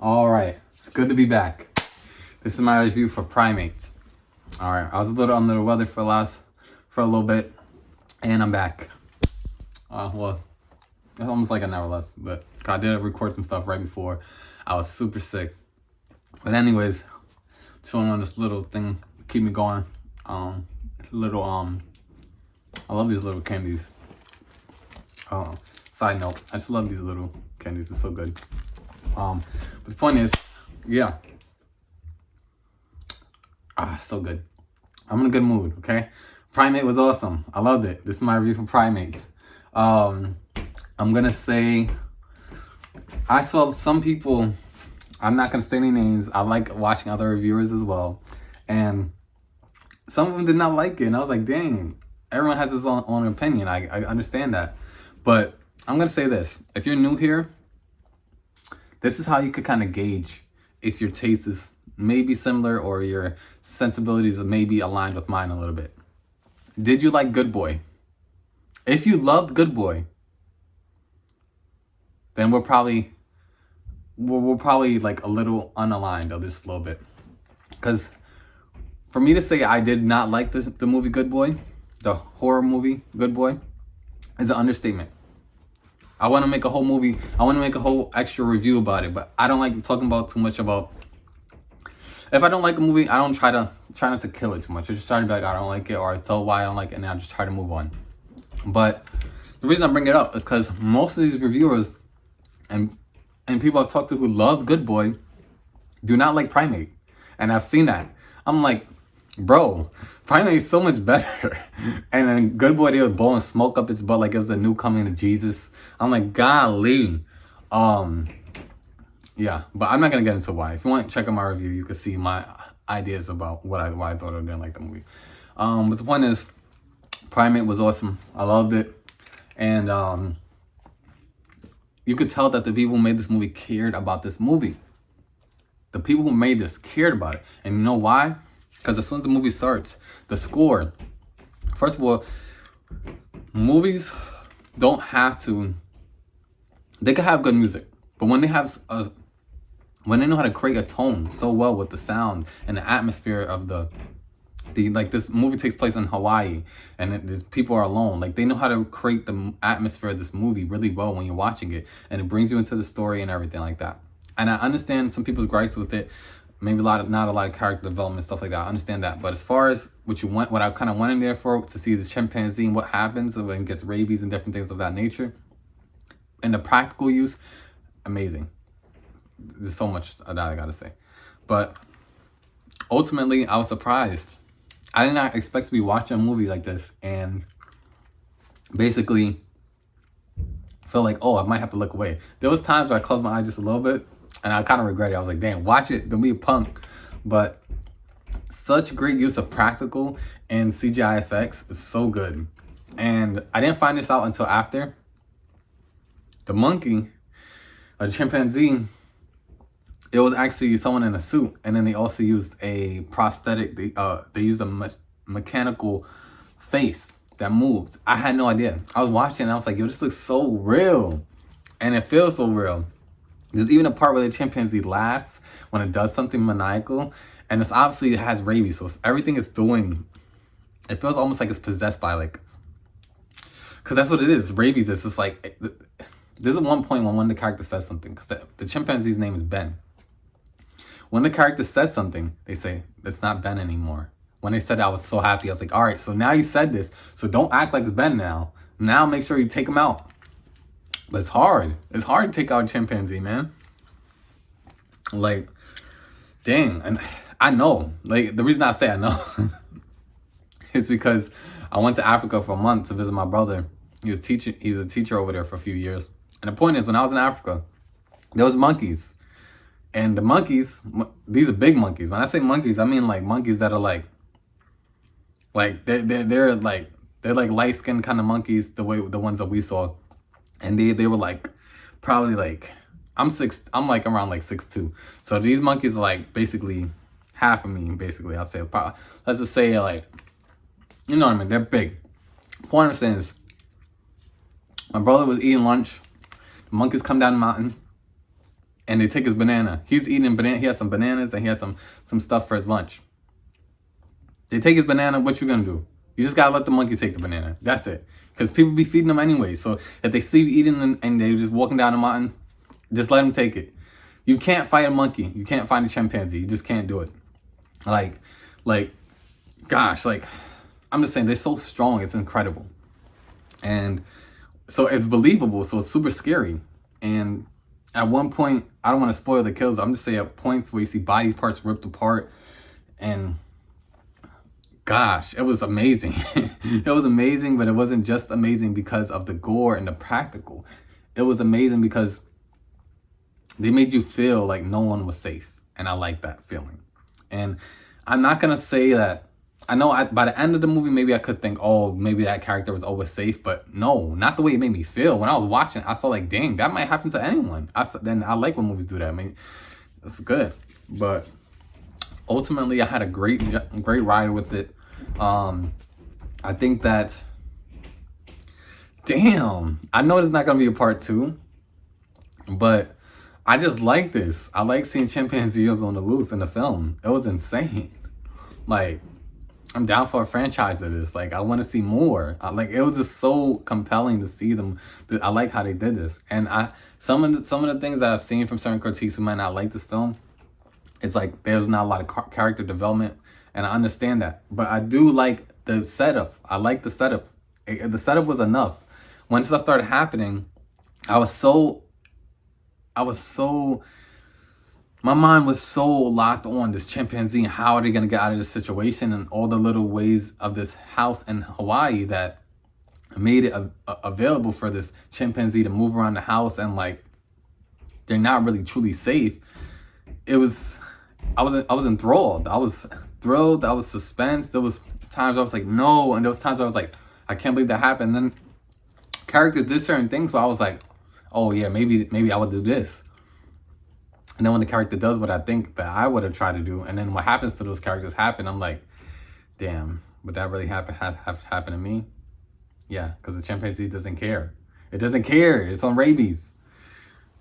All right, it's good to be back. This is my review for Primate. All right, I was a little under the weather for a little bit, and I'm back. Well, it's almost like I never left, but I did record some stuff right before. I was super sick, but anyways, chilling on this little thing, keep me going. Little I love these little candies. Side note, I just love these little candies. They're so good. But the point is, yeah. So good. I'm in a good mood, okay? Primate was awesome. I loved it. This is my review for Primate. I'm gonna say, I saw some people, I'm not gonna say any names. I like watching other reviewers as well. And some of them did not like it. And I was like, dang, everyone has his own opinion. I understand that. But I'm gonna say this. If you're new here, this is how you could kind of gauge if your taste is maybe similar or your sensibilities are maybe aligned with mine a little bit. Did you like Good Boy? If you loved Good Boy, then we're probably like a little unaligned of this a little bit. Because for me to say I did not like the movie Good Boy, the horror movie Good Boy, is an understatement. I want to make a whole movie. I want to make a whole extra review about it, but I don't like talking about too much about. If I don't like a movie, I don't try not to kill it too much. I just try to be like, I don't like it, or I tell why I don't like it, and I just try to move on. But the reason I bring it up is because most of these reviewers and people I've talked to who love Good Boy do not like Primate, and I've seen that. I'm like, bro, Primate is so much better. And then Good Boy, they were blowing smoke up its butt like it was the new coming of Jesus. I'm like, golly. Yeah, but I'm not gonna get into why. If you want to check out my review, you can see my ideas about why I thought I didn't like the movie. But the point is, Primate was awesome. I loved it, and you could tell that the people who made this movie cared about this movie. The people who made this cared about it, and you know why? Because as soon as the movie starts, the score. First of all, movies don't have to. They can have good music, but when they have when they know how to create a tone so well with the sound and the atmosphere of the like, this movie takes place in Hawaii and these people are alone. Like, they know how to create the atmosphere of this movie really well when you're watching it, and it brings you into the story and everything like that. And I understand some people's gripes with it, maybe not a lot of character development, stuff like that. I understand that, but as far as what I kind of went in there for, to see this chimpanzee and what happens when it gets rabies and different things of that nature, and the practical use, amazing. There's so much that I gotta say. But ultimately, I was surprised. I did not expect to be watching a movie like this and basically feel like, oh, I might have to look away. There was times where I closed my eyes just a little bit and I kind of regret it. I was like, damn, watch it, don't be a punk. But such great use of practical and CGI effects is so good. And I didn't find this out until after. The monkey, or the chimpanzee, it was actually someone in a suit, and then they also used a prosthetic. They used a mechanical face that moved. I had no idea. I was watching and I was like, yo, this looks so real. And it feels so real. There's even a part where the chimpanzee laughs when it does something maniacal, and it's obviously, it has rabies, so everything it's doing, it feels almost like it's possessed by, like, because that's what it is. Rabies is just like, there's one point when one of the characters says something, because the chimpanzee's name is Ben. When the character says something, they say, it's not Ben anymore. When they said that, I was so happy. I was like, all right, so now you said this, so don't act like it's Ben now. Now make sure you take him out. But it's hard. It's hard to take out a chimpanzee, man. Like, dang. And I know. Like, the reason I say I know is because I went to Africa for a month to visit my brother. He was a teacher over there for a few years. And the point is, when I was in Africa, there was monkeys. And the monkeys, these are big monkeys. When I say monkeys, I mean like monkeys that are like they're like light skinned kind of monkeys, the ones that we saw. And they were like probably like, I'm like around like 6'2". So these monkeys are like basically half of me, basically. I'll say probably, let's just say like, you know what I mean, they're big. Point I'm saying is, my brother was eating lunch, the monkeys come down the mountain. and they take his banana. He's eating banana. He has some bananas and he has some stuff for his lunch. They take his banana. What you gonna do? You just gotta let the monkey take the banana. That's it. Because people be feeding them anyway. So if they see you eating and they're just walking down the mountain, just let them take it. You can't fight a monkey. You can't fight a chimpanzee. You just can't do it. Like, gosh, like, I'm just saying, they're so strong. It's incredible. And so it's believable. So it's super scary. And at one point, I don't want to spoil the kills. I'm just saying at points where you see body parts ripped apart. And gosh, it was amazing. It was amazing, but it wasn't just amazing because of the gore and the practical. It was amazing because they made you feel like no one was safe. And I like that feeling. And I'm not going to say that. I know by the end of the movie, maybe I could think, oh, maybe that character was always safe. But no, not the way it made me feel. When I was watching, I felt like, dang, that might happen to anyone. Then I like when movies do that. I mean, it's good. But ultimately, I had a great ride with it. I think that, damn, I know there's not going to be a part 2. But I just like this. I like seeing chimpanzees on the loose in the film. It was insane. Like, I'm down for a franchise of this. Like, I want to see more. Like, it was just so compelling to see them. I like how they did this. And some of the things that I've seen from certain critiques who might not like this film, it's like there's not a lot of character development, and I understand that. But I do like the setup. I like the setup. The setup was enough. When stuff started happening, my mind was so locked on this chimpanzee and how are they going to get out of this situation and all the little ways of this house in Hawaii that made it available for this chimpanzee to move around the house, and like they're not really truly safe. I was enthralled. I was thrilled. I was suspense. There was times I was like, no, and there was times where I was like, I can't believe that happened. And then characters did certain things where I was like, oh yeah, maybe I would do this. And then when the character does what I think that I would have tried to do, and then what happens to those characters happen, I'm like, damn, would that really have happened to me? Yeah, because the chimpanzee doesn't care. It doesn't care. It's on rabies.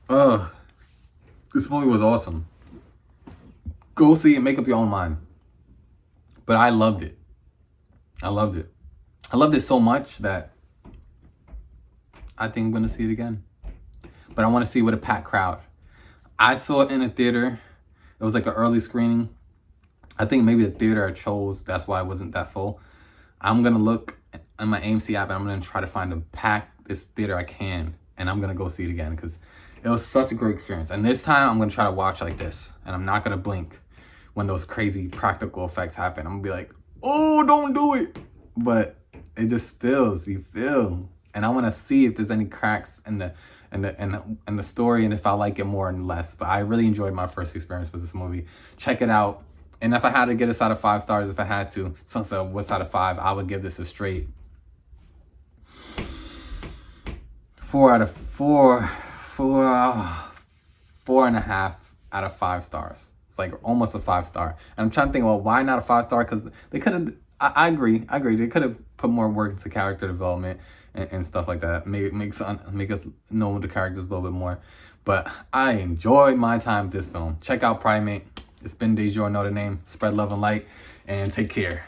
Ugh. This movie was awesome. Go see it, make up your own mind. But I loved it. I loved it. I loved it so much that I think I'm going to see it again. But I want to see it with a packed crowd. I saw it in a theater. It was like an early screening. I think maybe the theater I chose, that's why it wasn't that full. I'm going to look on my AMC app and I'm going to try to find a packed this theater I can. And I'm going to go see it again because it was such a great experience. And this time I'm going to try to watch like this. And I'm not going to blink when those crazy practical effects happen. I'm going to be like, oh, don't do it. But it just feels, you feel. And I want to see if there's any cracks in the story and if I like it more and less. But I really enjoyed my first experience with this movie. Check it out. And if I had to get this out of 5 stars, if I had to, Sunset what's out of 5, I would give this a straight 4 out of 4, 4.5 out of 5 stars. It's like almost a 5 star. And I'm trying to think, well, why not a 5 star? Because they could have, I agree. They could have put more work into character development and stuff like that. Make us know the characters a little bit more. But I enjoyed my time with this film. Check out Primate. It's been Dejo, know the name. Spread love and light. And take care.